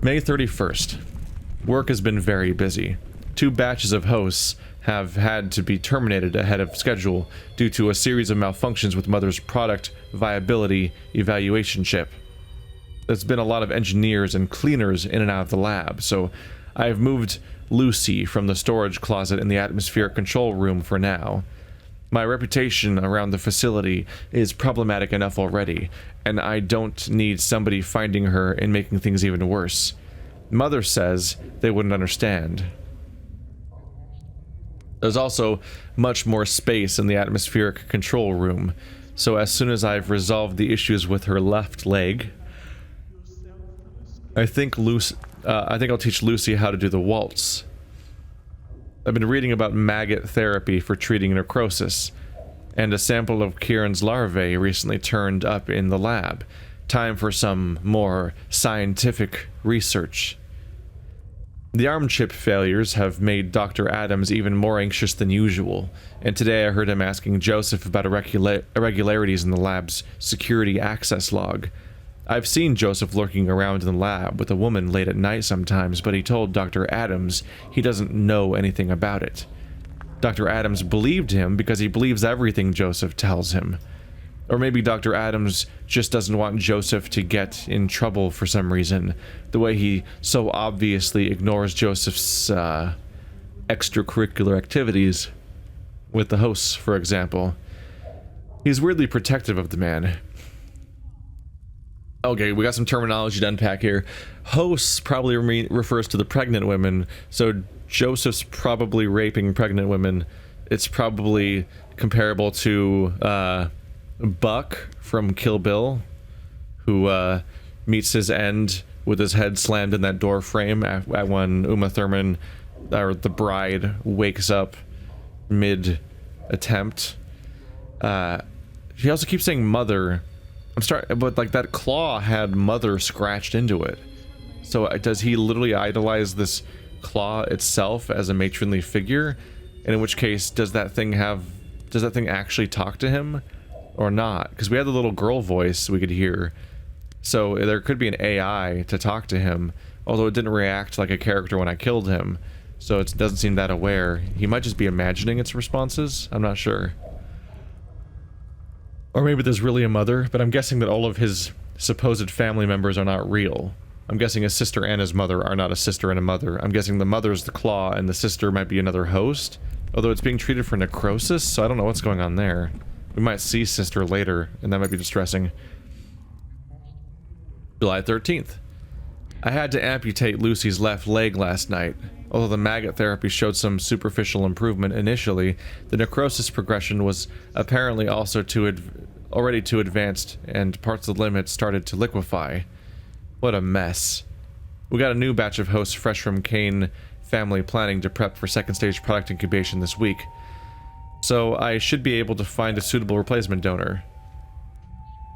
May 31st. Work has been very busy. 2 batches of hosts have had to be terminated ahead of schedule due to a series of malfunctions with Mother's product viability evaluation chip. There's been a lot of engineers and cleaners in and out of the lab, so I've moved Lucy from the storage closet in the atmospheric control room for now. My reputation around the facility is problematic enough already, and I don't need somebody finding her and making things even worse. Mother says they wouldn't understand. There's also much more space in the atmospheric control room, so as soon as I've resolved the issues with her left leg, I think I'll teach Lucy how to do the waltz. I've been reading about maggot therapy for treating necrosis, and a sample of Kieran's larvae recently turned up in the lab. Time for some more scientific research. The arm chip failures have made Dr. Adams even more anxious than usual, and today I heard him asking Joseph about irregularities in the lab's security access log. I've seen Joseph lurking around in the lab with a woman late at night sometimes, but he told Dr. Adams he doesn't know anything about it. Dr. Adams believed him because he believes everything Joseph tells him. Or maybe Dr. Adams just doesn't want Joseph to get in trouble for some reason, the way he so obviously ignores Joseph's extracurricular activities with the hosts, for example. He's weirdly protective of the man. Okay, we got some terminology to unpack here. Hosts probably refers to the pregnant women, so Joseph's probably raping pregnant women. It's probably comparable to Buck from Kill Bill, who meets his end with his head slammed in that door frame when Uma Thurman, or the bride, wakes up mid-attempt. She also keeps saying mother. But like that claw had mother scratched into it. So does he literally idolize this claw itself as a matronly figure? And in which case, does that thing actually talk to him? Or not? Because we had the little girl voice we could hear. So there could be an AI to talk to him, although it didn't react like a character when I killed him. So it doesn't seem that aware. He might just be imagining its responses. I'm not sure. Or maybe there's really a mother, but I'm guessing that all of his supposed family members are not real. I'm guessing his sister and his mother are not a sister and a mother. I'm guessing the mother's the claw and the sister might be another host, although it's being treated for necrosis, so I don't know what's going on there. We might see sister later, and that might be distressing. July 13th. I had to amputate Lucy's left leg last night. Although the maggot therapy showed some superficial improvement initially, the necrosis progression was apparently also already too advanced, and parts of the limb started to liquefy. What a mess. We got a new batch of hosts fresh from Cayne family planning to prep for second stage product incubation this week, so I should be able to find a suitable replacement donor.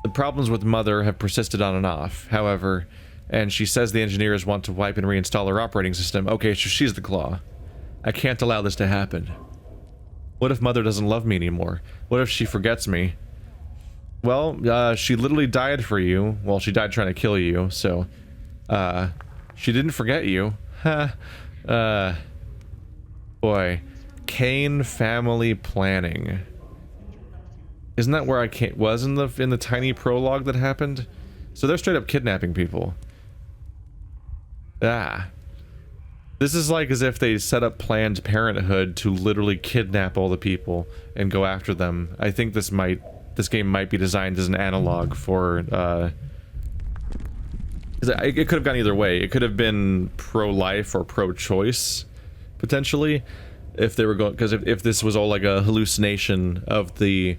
The problems with Mother have persisted on and off, however, and she says the engineers want to wipe and reinstall her operating system. Okay, so she's the claw. I can't allow this to happen. What if Mother doesn't love me anymore? What if she forgets me? Well, she literally died for you. Well, she died trying to kill you, so... she didn't forget you. Boy. Cayne family planning. Isn't that where I was in the tiny prologue that happened? So they're straight up kidnapping people. This is like as if they set up Planned Parenthood to literally kidnap all the people and go after them. I think this game might be designed as an analog for it could have gone either way. It could have been pro-life or pro-choice potentially if they were going, because if this was all like a hallucination of the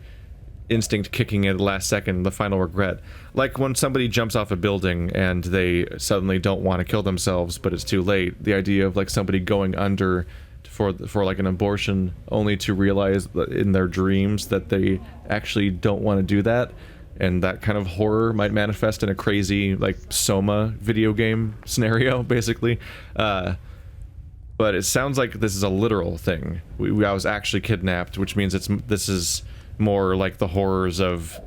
instinct kicking in at the last second, the final regret. Like when somebody jumps off a building and they suddenly don't want to kill themselves, but it's too late. The idea of like somebody going under for like an abortion only to realize that in their dreams that they actually don't want to do that, and that kind of horror might manifest in a crazy like Soma video game scenario, basically. But it sounds like this is a literal thing. I was actually kidnapped, which means this is more like the horrors of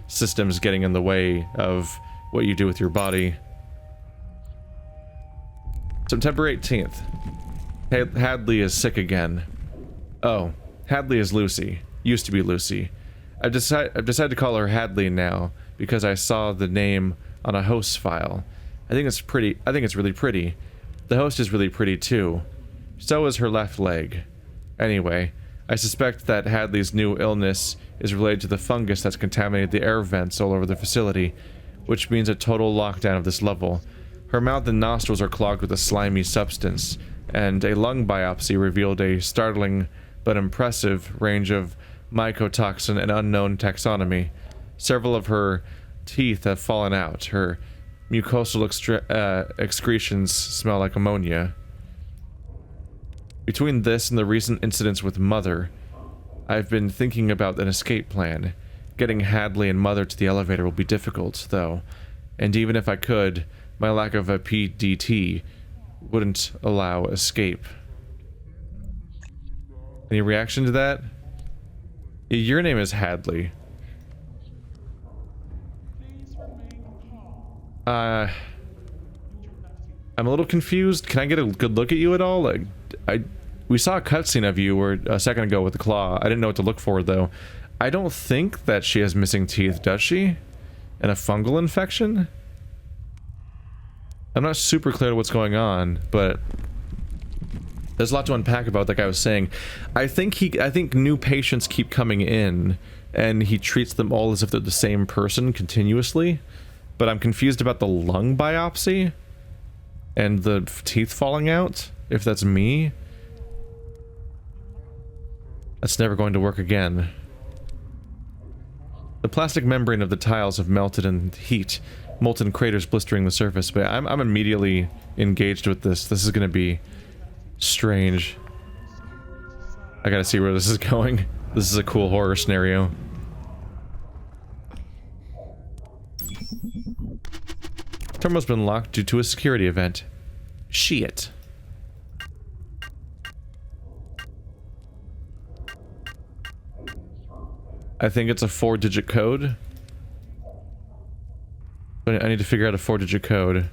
systems getting in the way of what you do with your body. September 18th. Hadley is sick again. Oh, Hadley is Lucy. Used to be Lucy. I've decided to call her Hadley now because I saw the name on a host file. I think it's pretty. I think it's really pretty. The host is really pretty too. So is her left leg. Anyway, I suspect that Hadley's new illness is related to the fungus that's contaminated the air vents all over the facility, which means a total lockdown of this level. Her mouth and nostrils are clogged with a slimy substance, and a lung biopsy revealed a startling but impressive range of mycotoxin and unknown taxonomy. Several of her teeth have fallen out. Her mucosal excretions smell like ammonia. Between this and the recent incidents with Mother, I've been thinking about an escape plan. Getting Hadley and Mother to the elevator will be difficult, though, and even if I could, my lack of a PDT wouldn't allow escape. Any reaction to that? Your name is Hadley. I'm a little confused. Can I get a good look at you at all? Like, we saw a cutscene of you a second ago with the claw. I didn't know what to look for, though. I don't think that she has missing teeth, does she? And a fungal infection? I'm not super clear what's going on, but there's a lot to unpack about, like I was saying. I think new patients keep coming in, and he treats them all as if they're the same person continuously. But I'm confused about the lung biopsy and the teeth falling out, if that's me. That's never going to work again. The plastic membrane of the tiles have melted in heat, molten craters blistering the surface, but I'm immediately engaged with this. This is going to be strange. I gotta see where this is going. This is a cool horror scenario. Terminal's been locked due to a security event. Shit. I think it's a 4-digit code. But I need to figure out a 4-digit code.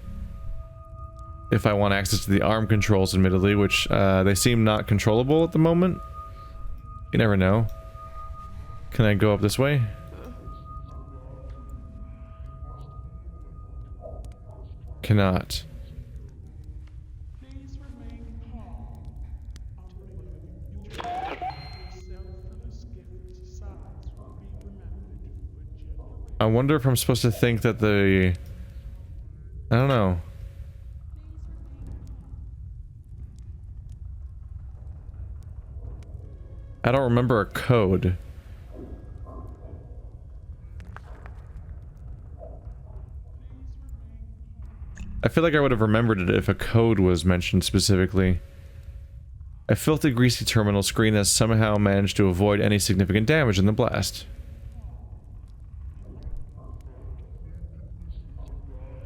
If I want access to the arm controls, admittedly, which they seem not controllable at the moment. You never know. Can I go up this way? Cannot. I wonder if I'm supposed to think that the... I don't know. I don't remember a code. I feel like I would have remembered it if a code was mentioned specifically. A filthy, greasy terminal screen has somehow managed to avoid any significant damage in the blast.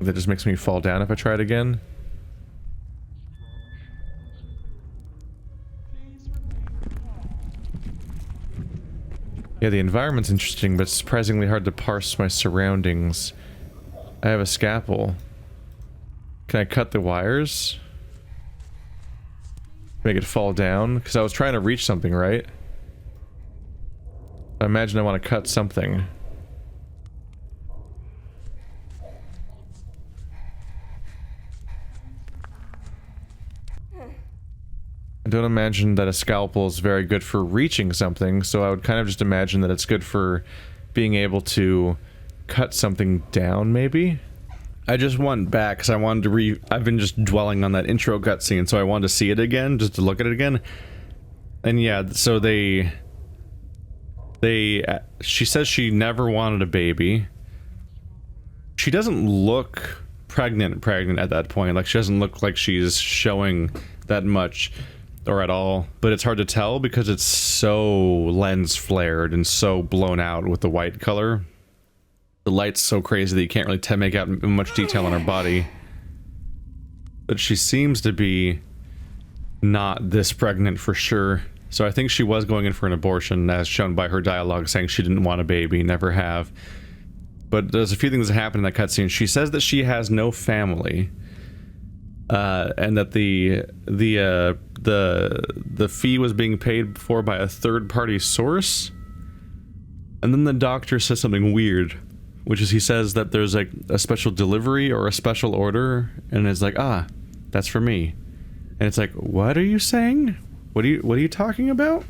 That just makes me fall down if I try it again. Yeah, the environment's interesting, but surprisingly hard to parse my surroundings. I have a scalpel. Can I cut the wires? Make it fall down? Because I was trying to reach something, right? I imagine I want to cut something. I don't imagine that a scalpel is very good for reaching something, so I would kind of just imagine that it's good for being able to cut something down, maybe? I just went back because I wanted to I've been just dwelling on that intro cutscene, so I wanted to see it again, just to look at it again. And yeah, so she says she never wanted a baby. She doesn't look pregnant at that point. Like, she doesn't look like she's showing that much or at all, but it's hard to tell because it's so lens flared and so blown out with the white color. The light's so crazy that you can't really make out much detail on her body. But she seems to be not this pregnant for sure. So I think she was going in for an abortion, as shown by her dialogue saying she didn't want a baby, never have. But there's a few things that happen in that cutscene. She says that she has no family. and that the fee was being paid for by a third-party source. And then the doctor says something weird, which is he says that there's like a special delivery or a special order, and it's like, ah, that's for me. And it's like, what are you saying? What are you talking about?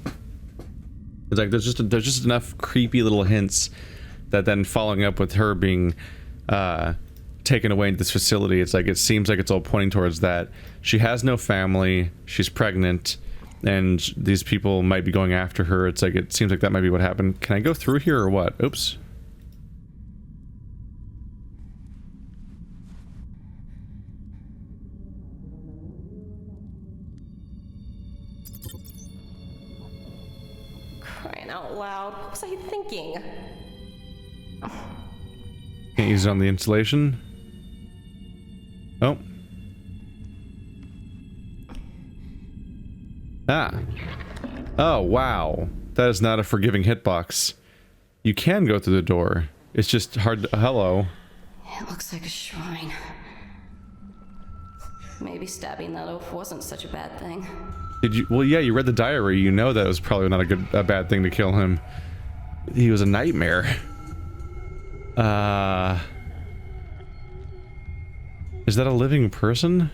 It's like there's just enough creepy little hints that then following up with her being taken away into this facility, it's like it seems like it's all pointing towards that she has no family, she's pregnant, and these people might be going after her. It's like it seems like that might be what happened. Can I go through here or what? Oops. Crying out loud. What was I thinking? Can't use it on the installation. Oh. Ah. Oh, wow. That is not a forgiving hitbox. You can go through the door. It's just hard to... Hello. It looks like a shrine. Maybe stabbing that oaf wasn't such a bad thing. Did you... Well, yeah, you read the diary. You know that was probably not a bad thing to kill him. He was a nightmare. Is that a living person?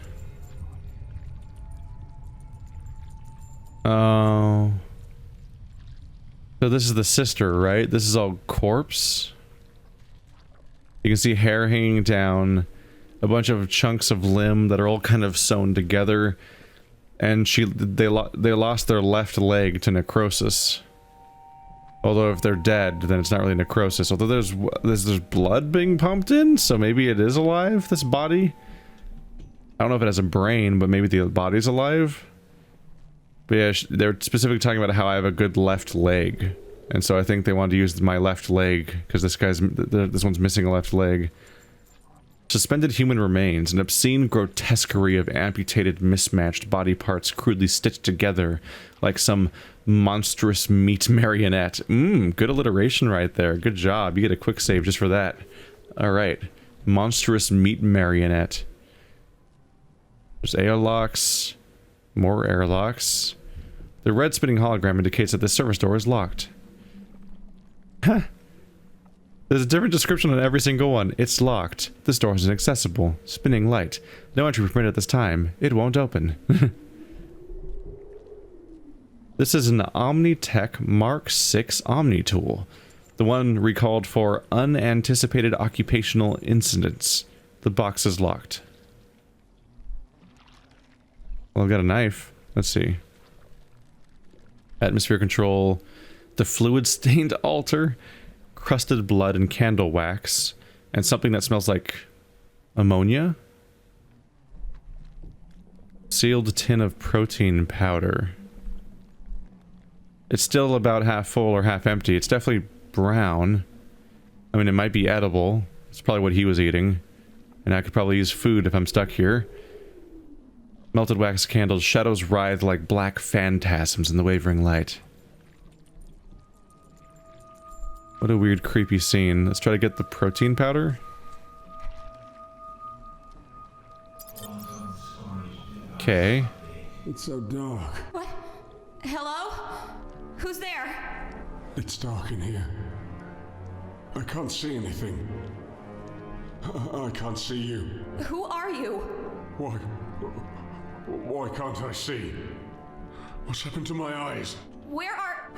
Oh. So this is the sister, right? This is all corpse. You can see hair hanging down, a bunch of chunks of limb that are all kind of sewn together, and they lost their left leg to necrosis. Although if they're dead, then it's not really necrosis. Although there's blood being pumped in, so maybe it is alive, this body. I don't know if it has a brain, but maybe the body's alive. But yeah, they're specifically talking about how I have a good left leg. And so I think they wanted to use my left leg, because this one's missing a left leg. Suspended human remains, an obscene grotesquerie of amputated, mismatched body parts crudely stitched together like some monstrous meat marionette. Good alliteration right there. Good job. You get a quick save just for that. Alright. Monstrous meat marionette. There's airlocks. More airlocks. The red spinning hologram indicates that the service door is locked. Huh. There's a different description on every single one. It's locked. This door is inaccessible. Spinning light. No entry permitted at this time. It won't open. This is an Omnitech Mark 6 Omni tool. The one recalled for unanticipated occupational incidents. The box is locked. Well, I've got a knife. Let's see. Atmosphere control. The fluid-stained altar. Crusted blood and candle wax, and something that smells like ammonia. Sealed tin of protein powder. It's still about half full or half empty. It's definitely brown. I mean, it might be edible. It's probably what he was eating. And I could probably use food if I'm stuck here. Melted wax candles. Shadows writhe like black phantasms in the wavering light. What a weird, creepy scene. Let's try to get the protein powder. Okay. It's so dark. What? Hello? Who's there? It's dark in here. I can't see anything. I can't see you. Who are you? Why can't I see? What's happened to my eyes? Where are...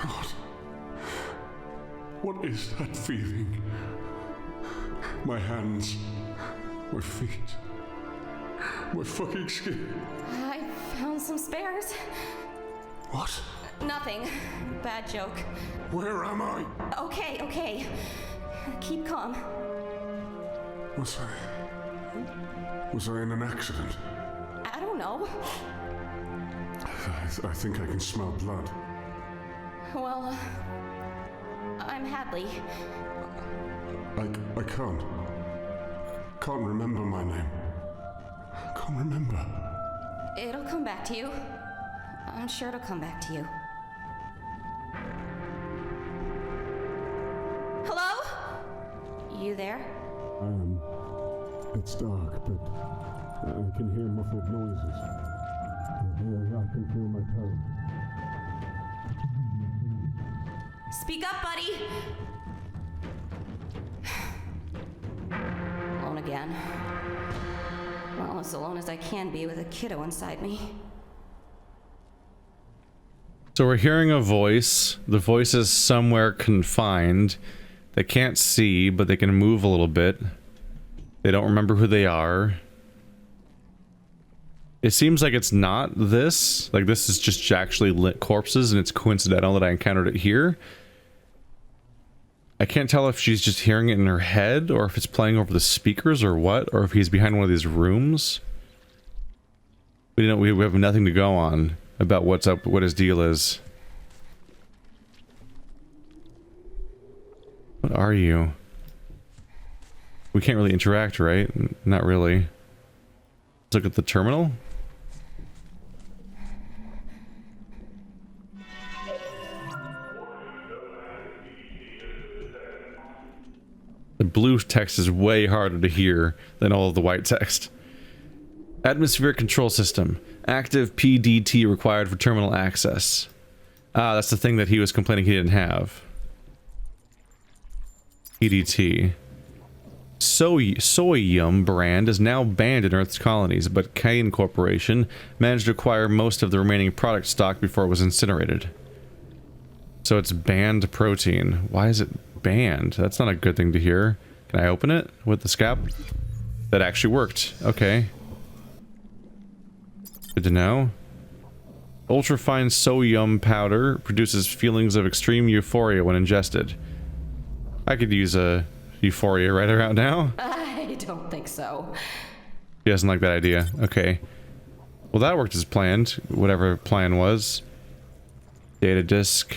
What is that feeling? My hands, my feet, my fucking skin. I found some spares. What? Nothing. Bad joke. Where am I? Okay. Keep calm. Was I in an accident? I don't know. I think I can smell blood. Well, I'm Hadley. I can't remember my name. Can't remember. It'll come back to you. I'm sure it'll come back to you. Hello? You there? It's dark, but I can hear muffled noises. I can feel my toe. Speak up, buddy! Alone again. Well, as alone as I can be with a kiddo inside me. So we're hearing a voice. The voice is somewhere confined. They can't see, but they can move a little bit. They don't remember who they are. It seems like it's not this. Like, this is just actually lit corpses, and it's coincidental that I encountered it here. I can't tell if she's just hearing it in her head, or if it's playing over the speakers, or what, or if he's behind one of these rooms. We have nothing to go on about what's up, what his deal is. What are you? We can't really interact, right? Not really. Let's look at the terminal. The blue text is way harder to hear than all of the white text. Atmospheric control system. Active PDT required for terminal access. Ah, that's the thing that he was complaining he didn't have. PDT. Soyum brand is now banned in Earth's colonies, but Cayne Corporation managed to acquire most of the remaining product stock before it was incinerated. So it's banned protein. Why is it banned? That's not a good thing to hear. Can I open it with the scap? That actually worked. Okay. Good to know. Ultrafine soyum powder produces feelings of extreme euphoria when ingested. I could use a euphoria right around now. I don't think so. He doesn't like that idea. Okay. Well, that worked as planned. Whatever plan was. Data disk.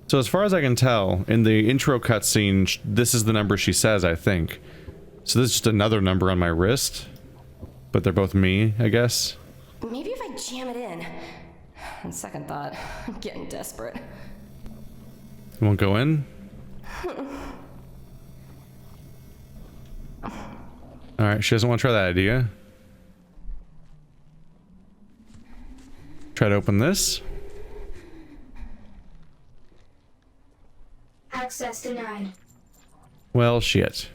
So as far as I can tell, in the intro cutscene, this is the number she says, I think. So this is just another number on my wrist. But they're both me, I guess. Maybe if I jam it in. On second thought, I'm getting desperate. You won't go in? Alright, she doesn't want to try that idea. Try to open this. Access denied. Well, shit.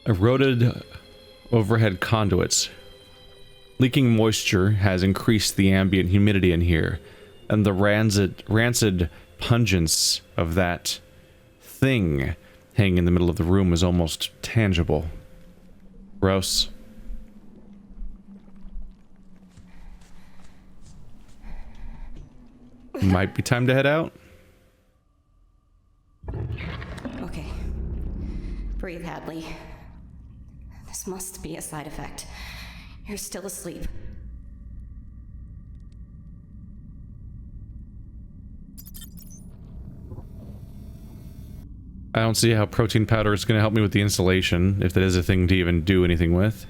Eroded overhead conduits. Leaking moisture has increased the ambient humidity in here, and the rancid pungence of that thing hanging in the middle of the room is almost tangible. Gross. Might be time to head out. Okay. Breathe, Hadley. This must be a side effect. You're still asleep. I don't see how protein powder is going to help me with the insulation, if that is a thing to even do anything with.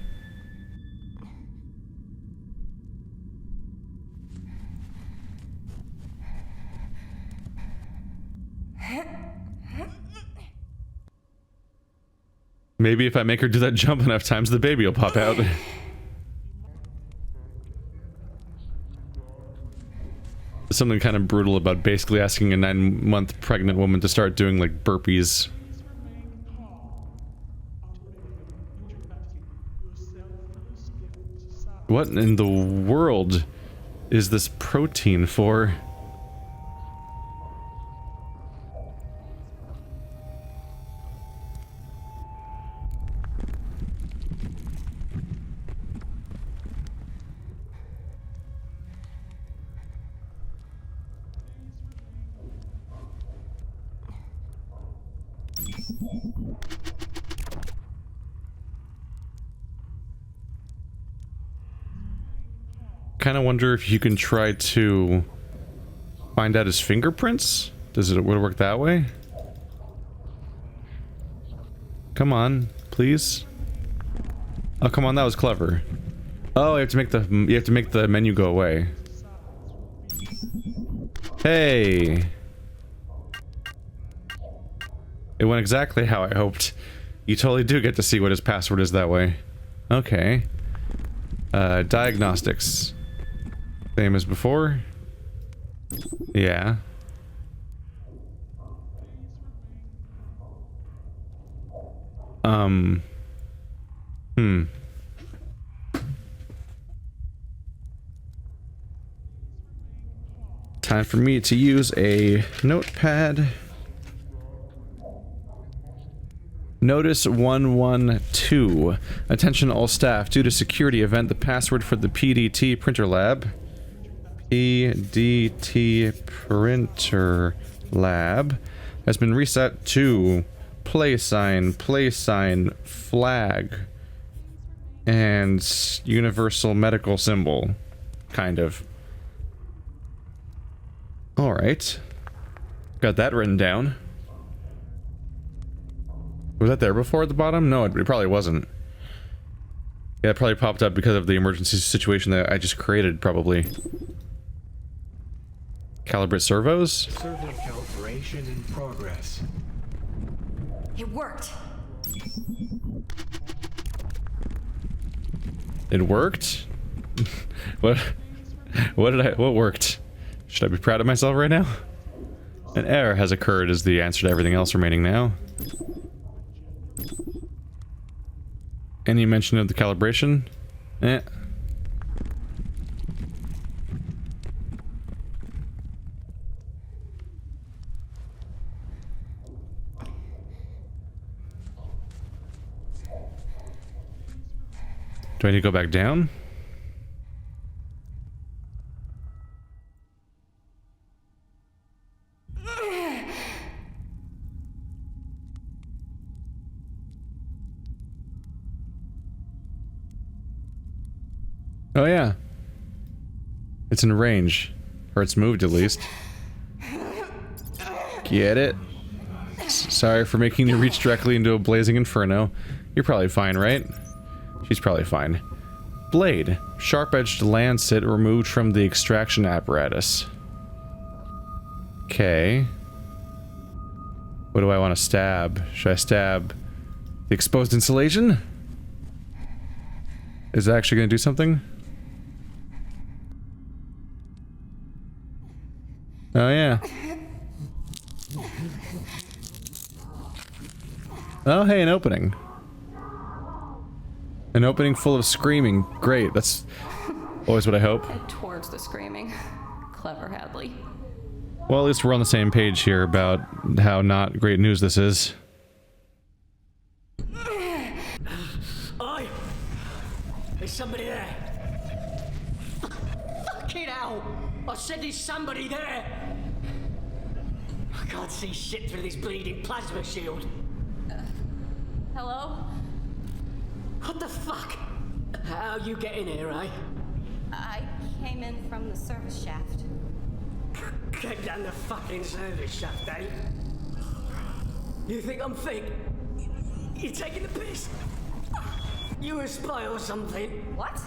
Maybe if I make her do that jump enough times, the baby will pop out. There's something kind of brutal about basically asking a 9-month pregnant woman to start doing, like, burpees. What in the world is this protein for? Kind of wonder if you can try to find out his fingerprints. Does it would it work that way? Come on, please. Oh, come on, that was clever. Oh, you have to make the menu go away. Hey! It went exactly how I hoped. You totally do get to see what his password is that way. Okay. Diagnostics. Same as before? Yeah. Time for me to use a notepad. Notice 112. Attention all staff. Due to security event, the password for the PDT printer lab. PDT printer lab has been reset to play sign, flag, and universal medical symbol. Kind of. Alright. Got that written down. Was that there before at the bottom? No, it probably wasn't. Yeah, it probably popped up because of the emergency situation that I just created, probably. Calibrate servos? Servo calibration in progress. It worked. It worked? What worked? Should I be proud of myself right now? An error has occurred is the answer to everything else remaining now. Any mention of the calibration? Eh. Do I need to go back down? Oh yeah. It's in range. Or it's moved at least. Get it? Sorry for making you reach directly into a blazing inferno. You're probably fine, right? She's probably fine. Blade. Sharp-edged lancet removed from the extraction apparatus. Okay. What do I want to stab? Should I stab the exposed insulation? Is that actually going to do something? Oh yeah. Oh hey, an opening. An opening full of screaming. Great, that's always what I hope. Head towards the screaming. Clever Hadley. Well, at least we're on the same page here about how not great news this is. Oi! There's somebody there. Fucking hell! I said there's somebody there! I can't see shit through this bleeding plasma shield. Hello? What the fuck? How you get in here, eh? I came in from the service shaft. Get down the fucking service shaft, eh? You think I'm fake? You taking the piss? You a spy or something? What?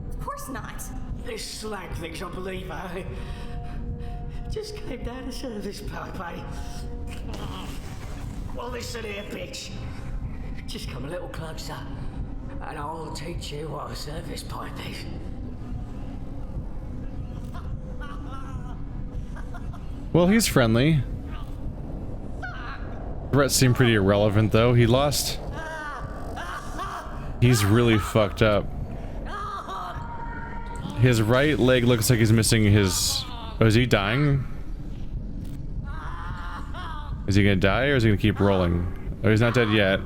Of course not. This slag thinks I believe her, eh? Just came down the service pipe, eh? Well, listen here, bitch. Just come a little closer, and I'll teach you what a service pipe is. Well, he's friendly. Threats seem pretty irrelevant, though. He lost. He's really fucked up. His right leg looks like he's missing his... Oh, is he dying? Is he gonna die, or is he gonna keep rolling? Oh, he's not dead yet.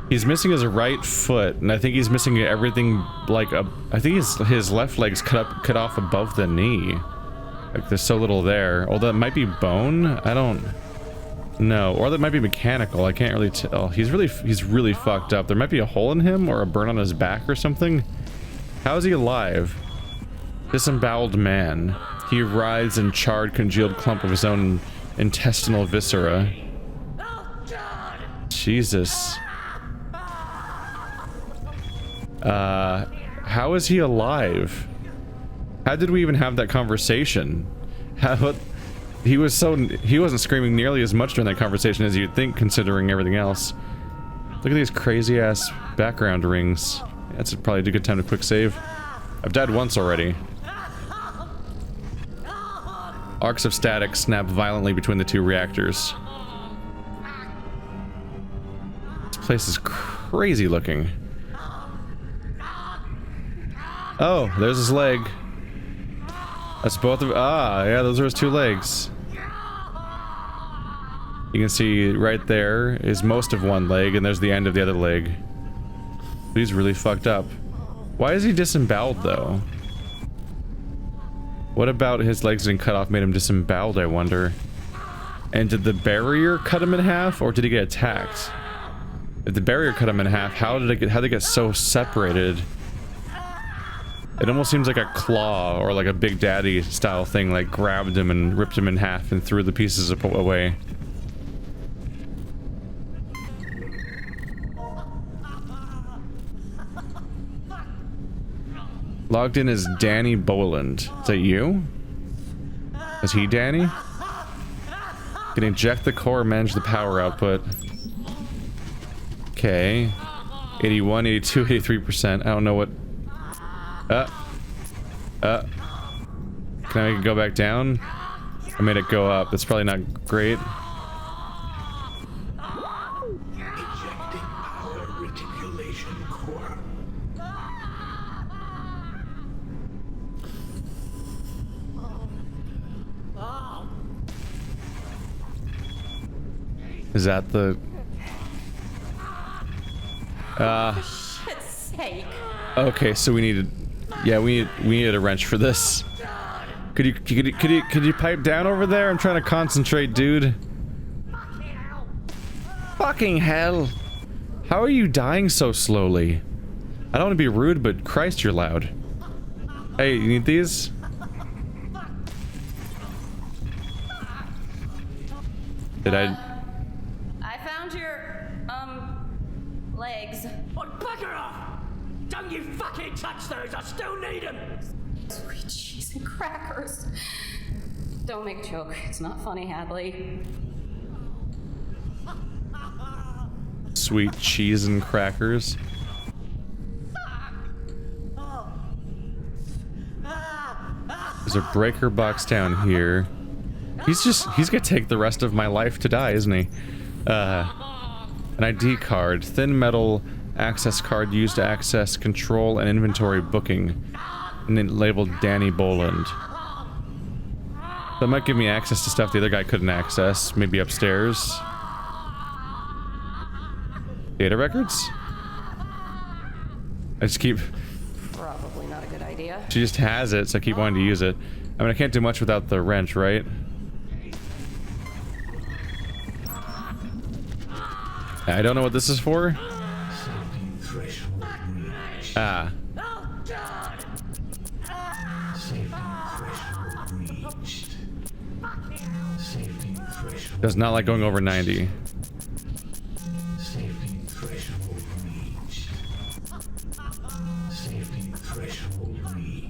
He's missing his right foot, and I think he's missing everything, like, I think his left leg's cut off above the knee. Like, there's so little there. Although that might be bone? I don't know. Or that might be mechanical. I can't really tell. He's really fucked up. There might be a hole in him, or a burn on his back or something. How is he alive? Disemboweled man. He writhes in charred, congealed clump of his own intestinal viscera. Jesus. How is he alive? How did we even have that conversation? He wasn't screaming nearly as much during that conversation as you'd think, considering everything else. Look at these crazy ass background rings. That's probably a good time to quick save. I've died once already. Arcs of static snap violently between the two reactors. This place is crazy looking. Oh, there's his leg. That's both of... Ah, yeah, those are his two legs. You can see right there is most of one leg, and there's the end of the other leg. He's really fucked up. Why is he disemboweled, though? What about his legs being cut off made him disemboweled, I wonder? And did the barrier cut him in half, or did he get attacked? If the barrier cut him in half, how'd they get so separated? It almost seems like a claw, or like a Big Daddy style thing, like grabbed him and ripped him in half and threw the pieces away. Logged in as Danny Boland. Is that you? Is he Danny? Can eject the core, manage the power output. Okay. 81, 82, 83%. I don't know what... Can I make it go back down? I made it go up. That's probably not great. Ejecting power reticulation core. Is that the... Shit's sake. Okay, so we needed... Yeah, we needed a wrench for this. Could you pipe down over there? I'm trying to concentrate, dude. Fucking hell. How are you dying so slowly? I don't want to be rude, but Christ, you're loud. Hey, you need these? Did I... I found your, legs. Oh, bugger off! Don't you fucking touch those! I still need them! Sweet cheese and crackers. Don't make a joke. It's not funny, Hadley. Sweet cheese and crackers. There's a breaker box down here. He's gonna take the rest of my life to die, isn't he? An ID card. Thin metal access card used to access control and inventory booking. And then labeled Danny Boland. That might give me access to stuff the other guy couldn't access. Maybe upstairs. Data records? I just keep... Probably not a good idea. She just has it, so I keep wanting to use it. I mean, I can't do much without the wrench, right? I don't know what this is for. Ah. Does not like going over 90.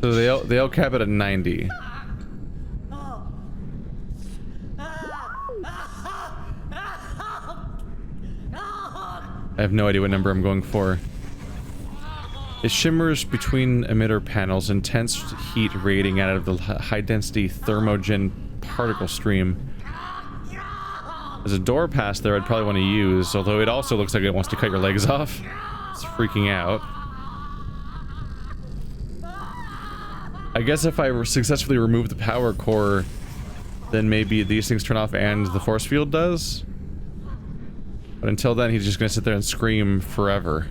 So they'll cap it at 90. I have no idea what number I'm going for. It shimmers between emitter panels, intense heat radiating out of the high-density thermogen particle stream. There's a door past there I'd probably want to use, although it also looks like it wants to cut your legs off. It's freaking out. I guess if I successfully remove the power core, then maybe these things turn off and the force field does? But until then, he's just gonna sit there and scream forever.